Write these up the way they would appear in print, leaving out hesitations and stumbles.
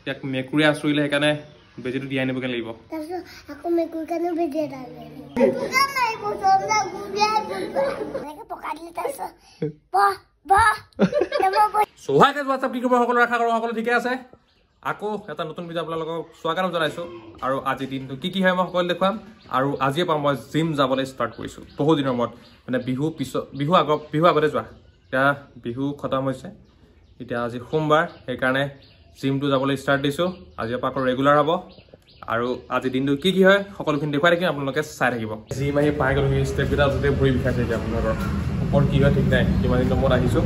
ইয়াক মেকুৰী আচুৰিলে সেইকাৰণে বেজিটো দিয়াই আনিবগৈ লাগিব আকৌ মেকুৰীৰ কাৰণে বেজি এটা সৌভাগ্য হোৱাটছআপ কি কৰিব সকলো আশা কৰোঁ সকলো ঠিকে আছে আকৌ এটা নতুন ভিডিঅ' আপোনালোকক স্বাগতম জনাইছোঁ আৰু আজিৰ দিনটো কি হয় মই সকলো দেখুৱাম আৰু আজিৰ পৰা মই জিম যাবলৈ ষ্টাৰ্ট কৰিছোঁ বহু দিনৰ মূৰত মানে বিহু আগতে যোৱা এতিয়া বিহু খতম হৈছে এতিয়া আজি সোমবাৰ সেইকাৰণে জিমটো যাবলৈ ষ্টাৰ্ট দিছোঁ আজিৰ পৰা আকৌ ৰেগুলাৰ হ'ব আৰু আজিৰ দিনটো কি হয় সকলোখিনি দেখুৱাই থাকিম আপোনালোকে চাই থাকিব জিম আহি পাই গ'লো ষ্টেপকেইটা য'তে ভৰি বিষাইছে এতিয়া আপোনালোকৰ ওপৰত কি হয় ঠিক নাই কিমান দিনৰ মূৰত আহিছোঁ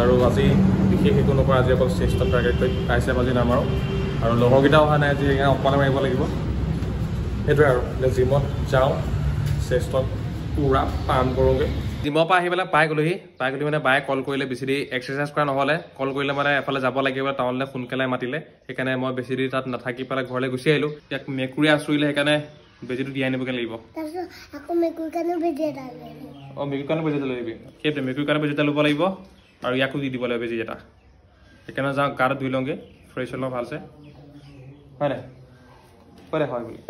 আৰু আজি বিশেষ একো নকৰা আজি অকল চেষ্টা টাৰ্গেট কৰি পাইছে বাজি নামাৰোঁ আৰু লগৰকেইটা অহা নাই আজি সেইকাৰণে অকলে মাৰিব লাগিব সেইটোৱে আৰু জিমত যাওঁ চেষ্টত পূৰা পাম কৰোঁগৈ জিমৰ পৰা আহি পেলাই পাই গ'লোহি মানে বায়ে কল কৰিলে বেছি দেৰি এক্সাৰচাইজ কৰা নহ'লে কল কৰিলে মানে এফালে যাব লাগিব টাউনলৈ সোনকালে মাতিলে সেইকাৰণে মই বেছি দেৰি তাত নাথাকি পেলাই ঘৰলৈ গুচি আহিলোঁ ইয়াক মেকুৰী আচুৰিলে সেইকাৰণে বেজিটো দিয়াই আনিবগৈ লাগিব আকৌ মেকুৰীৰ কাৰণে বেজি এটা অঁ মেকুৰীৰ কাৰণে বেজি এটা লৈ আহিবি সেইটোৱে মেকুৰীৰ কাৰণে বেজি এটা ল'ব লাগিব আৰু ইয়াকো দি দিব লাগিব বেজি এটা সেইকাৰণে যাওঁ গাটো ধুই লওঁগৈ ফ্ৰেছ হৈ লওঁ ভালছে হয় নাই হয় হয় বুলি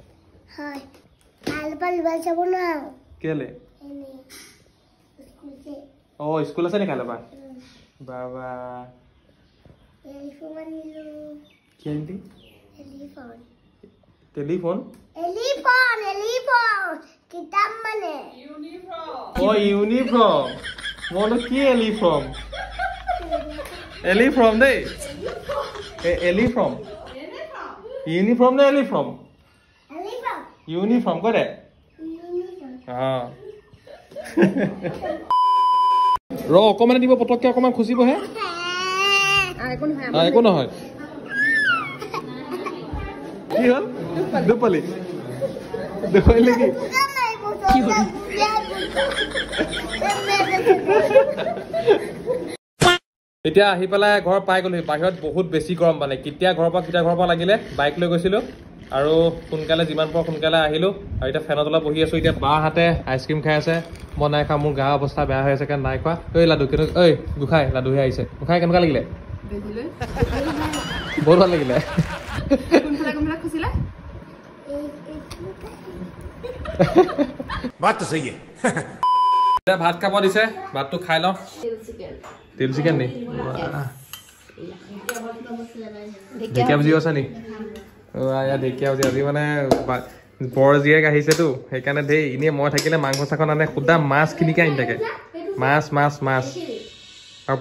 কেলে অঁ স্কুল আছে নি কাইলৈ পৰা বাবা টেলিফোন অঁ ইউনিফৰ্ম মই কি এলিফৰ্ম এলিফৰ্ম দেই এলিফৰ্ম ইউনিফৰ্ম নে এলিফৰ্ম ইউনিফৰ্ম কৈ দে অঁ ৰ অকণমান দিব পটককৈ অকণমান খুচিবহে একো নহয় কি হ'ল দুপালি নেকি এতিয়া আহি পেলাই ঘৰ পাই গ'লোহি বাহিৰত বহুত বেছি গৰম মানে কেতিয়া ঘৰৰ পৰা লাগিলে বাইক লৈ গৈছিলোঁ আৰু সোনকালে যিমান পাৰোঁ সোনকালে আহিলোঁ আৰু এতিয়া ফেনৰ তলত বহি আছোঁ এতিয়া বাহঁতে আইচক্ৰীম খাই আছে মই নাই খোৱা মোৰ গা অৱস্থা বেয়া হৈ আছে কাৰণে নাই খোৱা ঐ লাডু ঐ গোসাঁই লাডুহে আহিছে গোসাঁই কেনেকুৱা লাগিলে বহুত ভাল লাগিলে ভাত খাব দিছে ভাতটো খাই লওঁ তিল চিকেন নি ঢেকীয়া বুজি আছে নি ঢেকীয়া বুজি আজি মানে বৰ জীয়েক আহিছেতো সেইকাৰণে দেই এনেই মই থাকিলে মাংস চাংস নানে সুদা মাছ কিনিকে আনি থাকে মাছ আৰু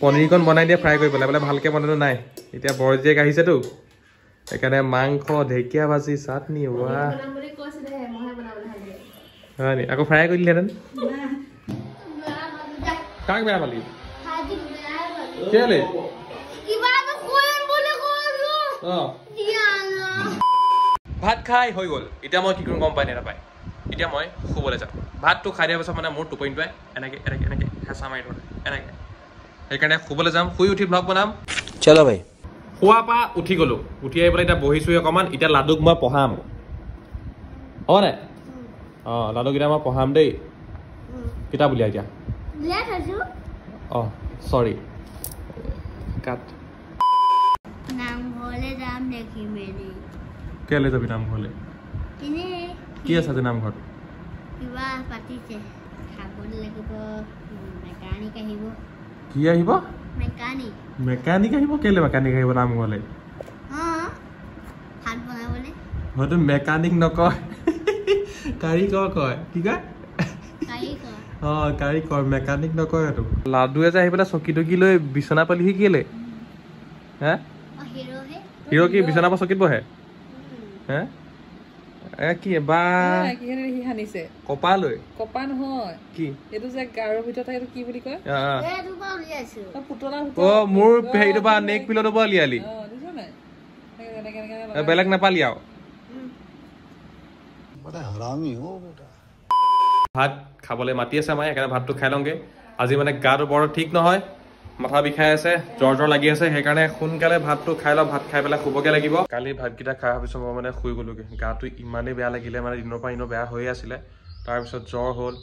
পনীৰকণ বনাই দিয়ে ফ্ৰাই কৰি পেলাই বোলে ভালকৈ বনালো নাই এতিয়া বৰ জীয়েক আহিছেতো সেইকাৰণে মাংস ঢেকীয়া ভাজি চাটনি ৱাহ হয় নি আকৌ ফ্ৰাই কৰি দিলেহেঁতেন কাক বেয়া পালি কেলে ভাত খাই হৈ গ'ল এতিয়া মই কি কৰিম গম পাই নাপায় এতিয়া মই শুবলৈ যাম ভাতটো খাই দিয়াৰ পাছত মানে মোৰ টোপনিটোৱে এনেকৈ হেঁচা মাৰি ধৰে এনেকৈ সেইকাৰণে শুবলৈ যাম শুই উঠি ব্লগ বনাম চলো ভাই শোৱাৰ পৰা উঠি গ'লোঁ উঠি আহি পেলাই এতিয়া বহিছোঁ অকণমান এতিয়া লাডুক মই পঢ়াম হ'ব নাই অঁ লাডুকেইটা মই পঢ়াম দেই কিতাপ উলিয়াই এতিয়া অঁ চৰি কাট কেলৈ যাবি নামঘৰলৈ কি আছে আজি নামঘৰত কি আহিব মেকানিক আহিব কেলৈ মেকানিক আহিব নামঘৰলৈ হয়তো মেকানিক নকয় কাৰিকৰ কয় কি কয় অঁ কাৰিকৰ মেকানিক নকয় এইটো লাডুৱে যে আহি পেলাই চকী টকী লৈ বিচনা পালিহি কেলে হে হিৰ' কি বিচনাৰ পৰা চকীত বহে হে কি বা কপা লৈ কপা নহয় কি এইটো যে গাৰৰ ভিতৰত থাকে কি বুলি কয় অ মোৰ হেৰিটো বা নেক পিলটো পৰা উলিয়ালি বেলেগ নাপালি আৰু ভাত খাবলৈ মাতি আছে আমাৰ সেইকাৰণে ভাতটো খাই লওঁগৈ আজি মানে গাটো বৰ ঠিক নহয় মাথা বিষাই আছে জ্বৰ লাগি আছে সেইকাৰণে সোনকালে ভাতটো খাই লওঁ ভাত খাই পেলাই শুবগে লাগিব কালি ভাতকেইটা খাই অহাৰ পিছত মই মানে শুই গ'লোগৈ গাটো ইমানেই বেয়া লাগিলে মানে দিনৰ পৰা ইনো বেয়া হৈয়ে আছিলে তাৰপিছত জ্বৰ হ'ল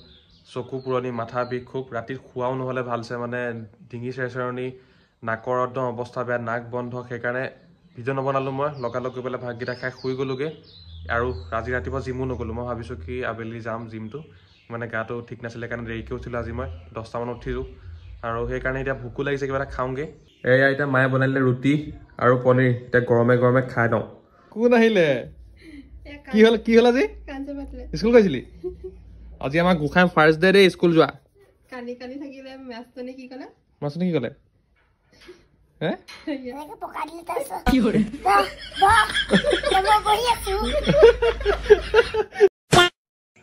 চকু পুৰণি মাথা বিষ খুব ৰাতিত খোৱাও নহ'লে ভালছে মানে ডিঙি চেৰচেৰণি নাকৰ একদম অৱস্থা বেয়া, নাক বন্ধ। সেইকাৰণে ভিডিঅ' নবনালোঁ মই, লগালগ গৈ পেলাই ভাতকেইটা খাই শুই গ'লোগৈ। আৰু আজি ৰাতিপুৱা জিমো নগ'লোঁ। মই ভাবিছোঁ কি আবেলি যাম জিমটো, মানে গাটো ঠিক নাছিলে কাৰণে দেৰিকৈ উঠিলোঁ আজি মই 10টা মানত উঠিলোঁ। আৰু সেইকাৰণে এতিয়া ভোকো লাগিছে, কিবা এটা খাওঁগৈ। এয়া এতিয়া মায়ে বনাই দিলে ৰুটি আৰু পনীৰ, এতিয়া গৰমে গৰমে খাই লওঁ। কোন আহিলে? কি হ'ল আজি? স্কুল গৈছিলি? আজি আমাৰ গোসাঁই ফাৰ্ষ্ট ডে দেই স্কুল যোৱা। কানি থাকিলে মাষ্টৰনে কি ক'লে? মাষ্টৰনে কি ক'লে? হে? এনেকে পকা দিলে তাৰপিছত কি কৰে? মই বহি আছো।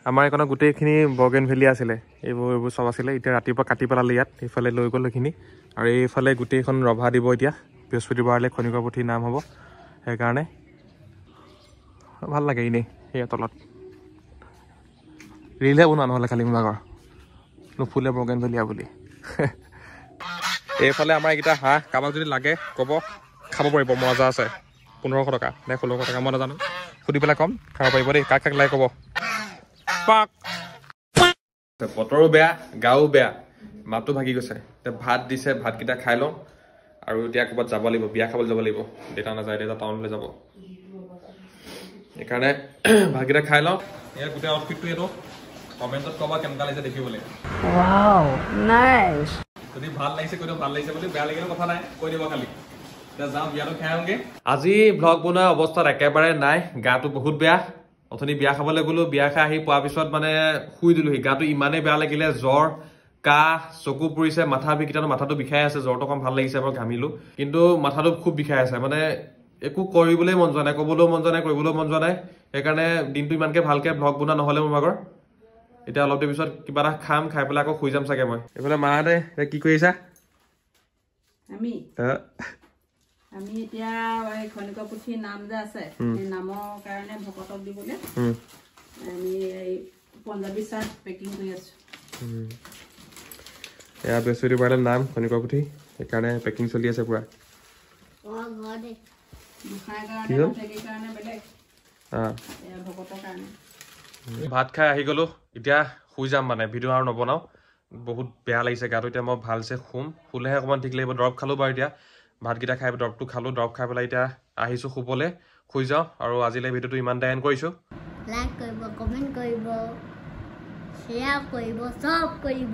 আমাৰ এইখনত গোটেইখিনি বগেন ভেলি আছিলে, এইবোৰ চব আছিলে। এতিয়া ৰাতিপুৱা কাটি পেলালে ইয়াত, এইফালে লৈ গ'ল সেইখিনি। আৰু এইফালে গোটেইখন ৰভা দিব এতিয়া, বৃহস্পতিবাৰলৈ খনিকৰ পুথিৰ নাম হ'ব। সেইকাৰণে ভাল লাগে এনেই সেয়া তলত ৰিলহে বনোৱা নহ'লে খালি মোৰ ভাগৰ নুফুলে বগেন ভেলিয়া বুলি। এইফালে আমাৰ এইকেইটা হাঁহ, কাৰোবাক যদি লাগে ক'ব, খাব পাৰিব, মজা আছে। 1500 টকা নে 1600 টকা মই নাজানো, সুধি পেলাই ক'ম, খাব পাৰিব দেই। কাক কাক লাগে ক'ব। বতৰো বেয়া, গাও বেয়া, মাতো ভাগি গৈছে। এতিয়া ভাত দিছে, ভাতকেইটা খাই লওঁ। আৰু এতিয়া ক'ৰবাত যাব লাগিব, বিয়া খাবলৈ যাব লাগিব। দেউতা নাযায়, দেউতা টাউনলৈ যাব। সেইকাৰণে ভাতকেইটা খাই লওঁ। ইয়াৰ গোটেই আউটফিটটো এইটো, কমেণ্টত ক'বা কেনেকুৱা লাগিছে দেখিবলৈ। যদি ভাল লাগিছে কৈ দিওঁ, ভাল লাগিছে বুলি। বেয়া লাগিলে কথা নাই, কৈ দিব খালি। এতিয়া যাওঁ, বিয়াটো খাই আহোঁগৈ। আজি ভ্লগ বনোৱা অৱস্থাত একেবাৰে নাই, গাটো বহুত বেয়া। অথনি বিয়া খাবলৈ গ'লো, বিয়া খাই আহি পোৱাৰ পিছত মানে শুই দিলোহি। গাটো ইমানেই বেয়া লাগিলে, জ্বৰ, কাহ, চকু পৰিছে, মাথা বিষ। এতিয়াতো মাথাটো বিষাই আছে, জ্বৰটো অকণ ভাল লাগিছে, মই ঘামিলো। কিন্তু মাথাটো খুব বিষাই আছে, মানে একো কৰিবলৈ মন যোৱা নাই, ক'বলৈও মন যোৱা নাই, কৰিবলৈও মন যোৱা নাই। সেইকাৰণে দিনটো ইমানকৈ ভালকৈ ভ্লগ বনোৱা নহ'লে মোৰ ভাগৰ। এতিয়া অলপ দেৰি পিছত কিবা এটা খাম, খাই পেলাই আকৌ শুই যাম চাগে মই। এইফালে মাহঁতে কি কৰি আছা? আমি এতিয়া খনিকৰ পুথিৰ নাম যে আছে, সেই নামৰ কাৰণে ভকতক দিবলৈ আমি এই পঞ্জাবী চাৰ্ট পেকিং কৰি আছো। এয়া বৃহস্পতিবাৰলৈ নাম খনিকৰ পুথি, সেইকাৰণে পেকিং চলি আছে পুৰা। ভাত খাই আহি গ'লো, এতিয়া শুই যাম। মানে ভিডিঅ' আৰু নবনাওঁ, বহুত বেয়া লাগিছে গাটো। এতিয়া মই ভালছে শুম, শুলেহে অকণমান ঠিক লাগিব। দৰৱ খালোঁ বাৰু, এতিয়া ভাতকেইটা খাই দৰৱটো খালোঁ। দৰৱ খাই পেলাই এতিয়া আহিছোঁ শুবলৈ, শুই যাওঁ। আৰু আজিলৈ ভিডিঅ'টো ইমানতে এণ্ড কৰিছোঁ। লাইক কৰিব, কমেণ্ট কৰিব, শ্বেয়াৰ কৰিব, চব কৰিব।